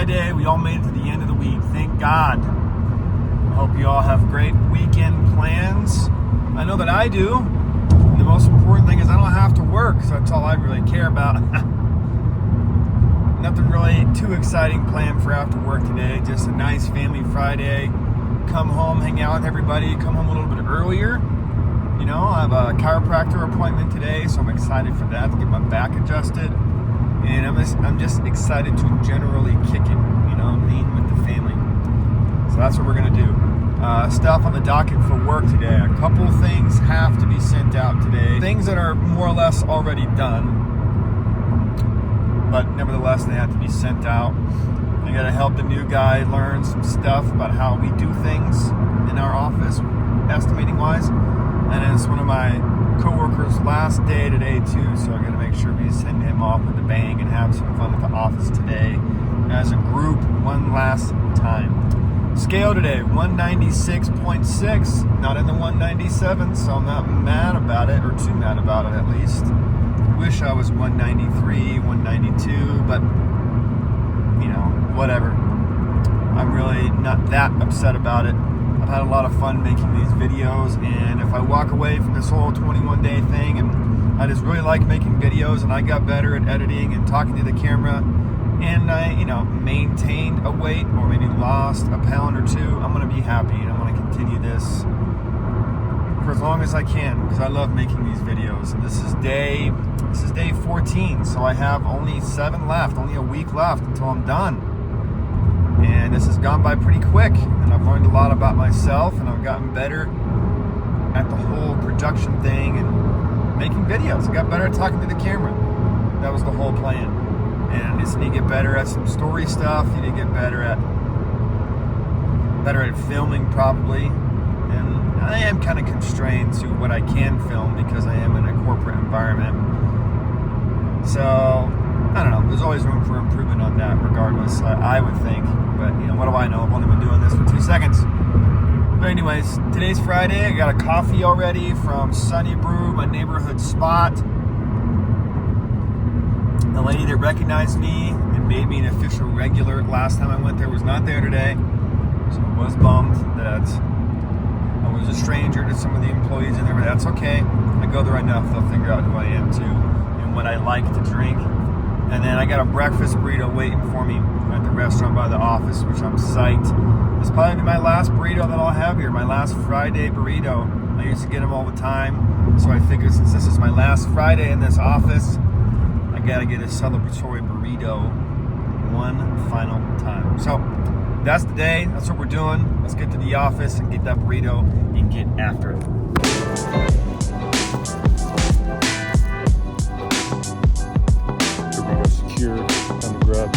Friday. We all made it to the end of the week. Thank God. I hope you all have great weekend plans. I know that I do. And the most important thing is I don't have to work, so that's all I really care about. Nothing really too exciting planned for after work today. Just a nice family Friday. Come home, hang out with everybody. Come home a little bit earlier. You know, I have a chiropractor appointment today, so I'm excited for that to get my back adjusted. And I'm just excited to generally kick it, you know, mean with the family. So that's what we're going to do. Stuff on the docket for work today. A couple things have to be sent out today. Things that are more or less already done, but nevertheless they have to be sent out. I got to help the new guy learn some stuff about how we do things in our office, estimating wise. And it's one of my coworkers' last day today too, so I got to make sure we send him off with a bang and have some fun at the office today as a group one last time. Scale today, 196.6, not in the 197, so I'm not mad about it, or too mad about it at least. Wish I was 193, 192, but you know, whatever. I'm really not that upset about it. I've had a lot of fun making these videos, and if I walk away from this whole 21-day thing, and I just really like making videos, and I got better at editing and talking to the camera, and I, you know, maintained a weight or maybe lost a pound or two, I'm going to be happy, and I'm going to continue this for as long as I can, because I love making these videos. And this is day 14, so I have only 7 left, only a week left until I'm done. And this has gone by pretty quick, and I've learned a lot about myself, and I've gotten better at the whole production thing and making videos. I got better at talking to the camera. That was the whole plan. And I just need to get better at some story stuff. I need to get better at filming probably. And I am kind of constrained to what I can film because I am in a corporate environment. So I don't know, there's always room for improvement on that regardless, I would think. But, you know, what do I know? I've only been doing this for 2 seconds. But anyways, today's Friday. I got a coffee already from Sunny Brew, my neighborhood spot. The lady that recognized me and made me an official regular last time I went there was not there today. So I was bummed that I was a stranger to some of the employees in there, but that's okay. I go there enough, they'll figure out who I am too and what I like to drink. And then I got a breakfast burrito waiting for me at the restaurant by the office, which I'm psyched. This will probably be my last burrito that I'll have here, my last Friday burrito. I used to get them all the time, so I figured since this is my last Friday in this office, I gotta get a celebratory burrito one final time. So that's the day, that's what we're doing. Let's get to the office and get that burrito and get after it. Secured on the grub.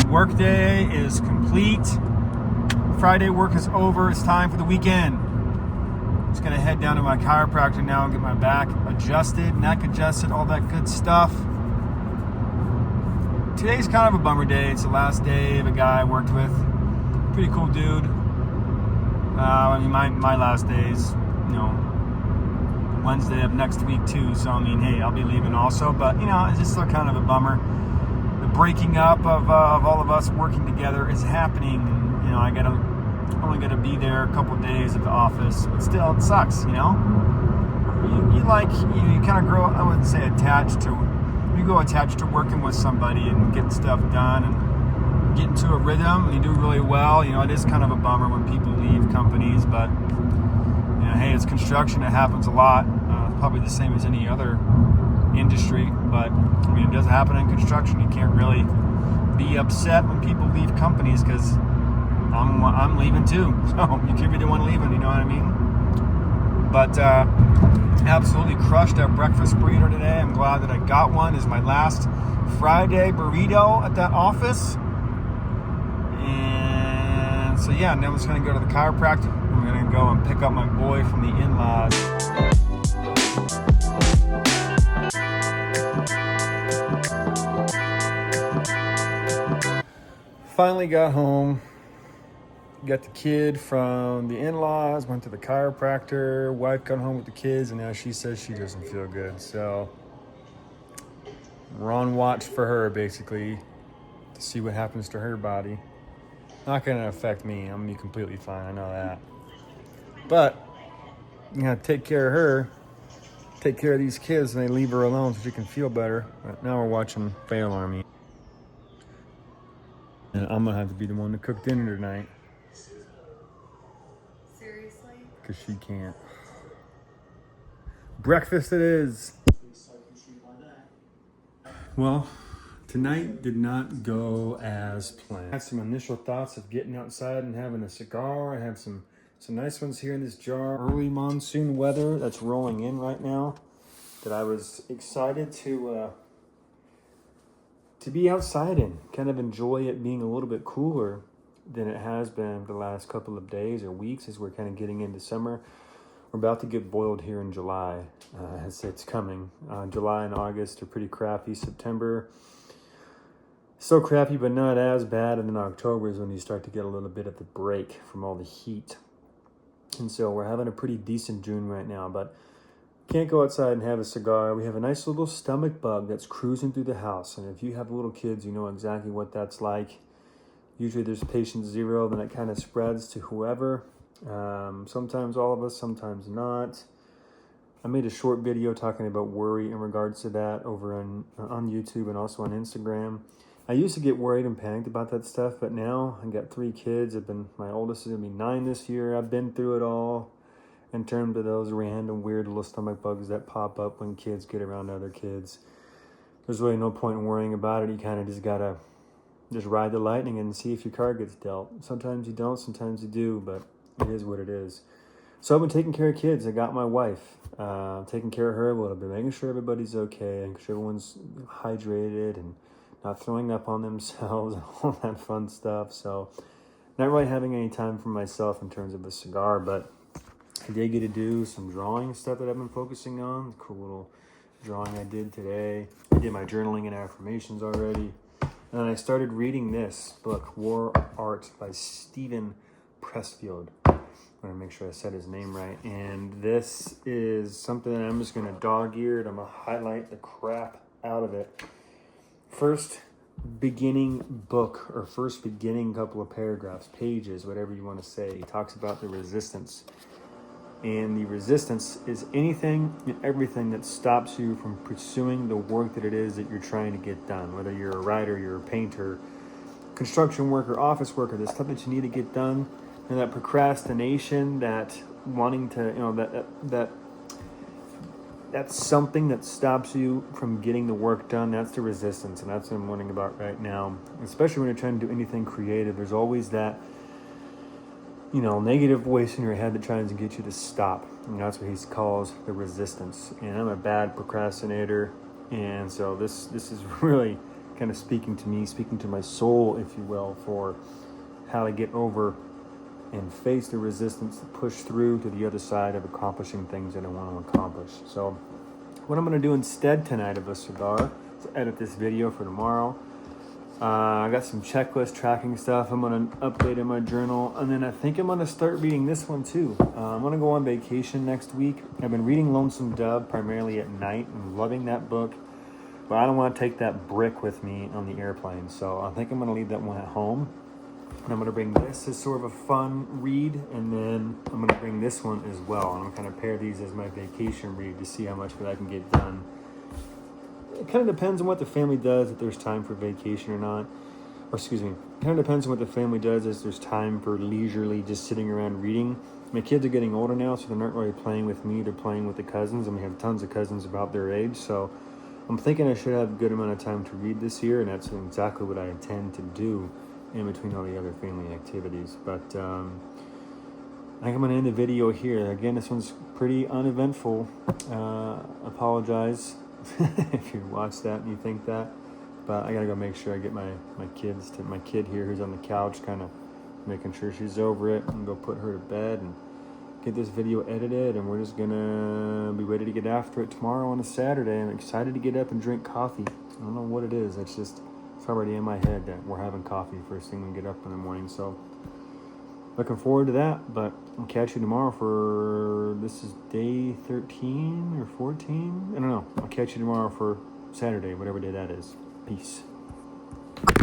Workday is complete. Friday work is over. It's time for the weekend. Just gonna head down to my chiropractor now and get my back adjusted, neck adjusted, all that good stuff. Today's kind of a bummer day. It's the last day of a guy I worked with. Pretty cool dude. I mean, my last days, you know, Wednesday of next week too, so I mean, hey, I'll be leaving also, but you know, it's just still kind of a bummer. The breaking up of all of us working together is happening, and you know, I only gotta be there a couple of days at the office, but still, it sucks, you know. You kind of grow, I wouldn't say attached to, you go attached to working with somebody and getting stuff done and get into a rhythm, and you do really well. You know, it is kind of a bummer when people leave companies, but you know, hey, it's construction. It happens a lot. Probably the same as any other industry, but I mean, it does happen in construction. You can't really be upset when people leave companies because I'm leaving too. So you can't be the one leaving. You know what I mean? But absolutely crushed that breakfast burrito today. I'm glad that I got one. It's my last Friday burrito at that office. And so yeah, now I'm just gonna go to the chiropractor. I'm gonna go and pick up my boy from the in-laws. Finally got home, got the kid from the in-laws, went to the chiropractor, wife got home with the kids, and now she says she doesn't feel good. So We're on watch for her, basically, to see what happens to her body. Not going to affect me. I'm going to be completely fine. I know that. But you gotta take care of her, take care of these kids, and they leave her alone so she can feel better. But now we're watching fail on me. And I'm going to have to be the one to cook dinner tonight. Seriously? Because she can't. Breakfast it is. Well, tonight did not go as planned. I had some initial thoughts of getting outside and having a cigar. I have some nice ones here in this jar. Early monsoon weather that's rolling in right now. That I was excited to be outside and kind of enjoy it being a little bit cooler than it has been the last couple of days or weeks as we're kind of getting into summer. We're about to get boiled here in July. It's coming. July and August are pretty crappy. September, so crappy, but not as bad. And then October is when you start to get a little bit of the break from all the heat. And so we're having a pretty decent June right now, but can't go outside and have a cigar. We have a nice little stomach bug that's cruising through the house. And if you have little kids, you know exactly what that's like. Usually there's patient zero, then it kind of spreads to whoever. Sometimes all of us, sometimes not. I made a short video talking about worry in regards to that over on YouTube and also on Instagram. I used to get worried and panicked about that stuff, but now I got 3 kids. My oldest is gonna be 9 this year. I've been through it all in terms of those random weird little stomach bugs that pop up when kids get around other kids. There's really no point in worrying about it. You kind of just gotta just ride the lightning and see if your card gets dealt. Sometimes you don't, sometimes you do, but it is what it is. So I've been taking care of kids. I got my wife, taking care of her a little bit, making sure everybody's okay, making sure everyone's hydrated and not throwing up on themselves and all that fun stuff. So not really having any time for myself in terms of a cigar, but I did get to do some drawing stuff that I've been focusing on. Cool little drawing I did today. I did my journaling and affirmations already. And then I started reading this book, War Art by Stephen Pressfield. I'm going to make sure I said his name right. And this is something that I'm just going to dog-ear it. I'm going to highlight the crap out of it. First beginning book, or first beginning couple of paragraphs, pages, whatever you want to say. He talks about the resistance. And the resistance is anything and everything that stops you from pursuing the work that it is that you're trying to get done. Whether you're a writer, you're a painter, construction worker, office worker, there's stuff that you need to get done. And that procrastination, that wanting to, that's something that stops you from getting the work done. That's the resistance. And that's what I'm learning about right now. Especially when you're trying to do anything creative, there's always that negative voice in your head that tries to get you to stop. And that's what he calls the resistance. And I'm a bad procrastinator. And so this is really kind of speaking to me, speaking to my soul, if you will, for how to get over and face the resistance to push through to the other side of accomplishing things that I want to accomplish. So what I'm going to do instead tonight of a cigar is edit this video for tomorrow. I got some checklist tracking stuff. I'm going to update in my journal. And then I think I'm going to start reading this one too. I'm going to go on vacation next week. I've been reading Lonesome Dove primarily at night and loving that book. But I don't want to take that brick with me on the airplane. So I think I'm going to leave that one at home. And I'm going to bring this as sort of a fun read. And then I'm going to bring this one as well. And I'm going to pair these as my vacation read to see how much of it I can get done. It kind of depends on what the family does, if there's time for vacation or not. It kind of depends on what the family does, if there's time for leisurely just sitting around reading. My kids are getting older now, so they're not really playing with me. They're playing with the cousins, and we have tons of cousins about their age. So I'm thinking I should have a good amount of time to read this year, and that's exactly what I intend to do in between all the other family activities. But I think I'm going to end the video here. Again, this one's pretty uneventful. Apologize if you watch that and you think that, but I gotta go make sure I get my kid here who's on the couch, kind of making sure she's over it, and go put her to bed and get this video edited, and we're just gonna be ready to get after it tomorrow on a Saturday. I'm excited to get up and drink coffee. I don't know what it is. It's already in my head that we're having coffee first thing we get up in the morning. So looking forward to that, but I'll catch you tomorrow for, this is day 13 or 14. I don't know. I'll catch you tomorrow for Saturday, whatever day that is. Peace.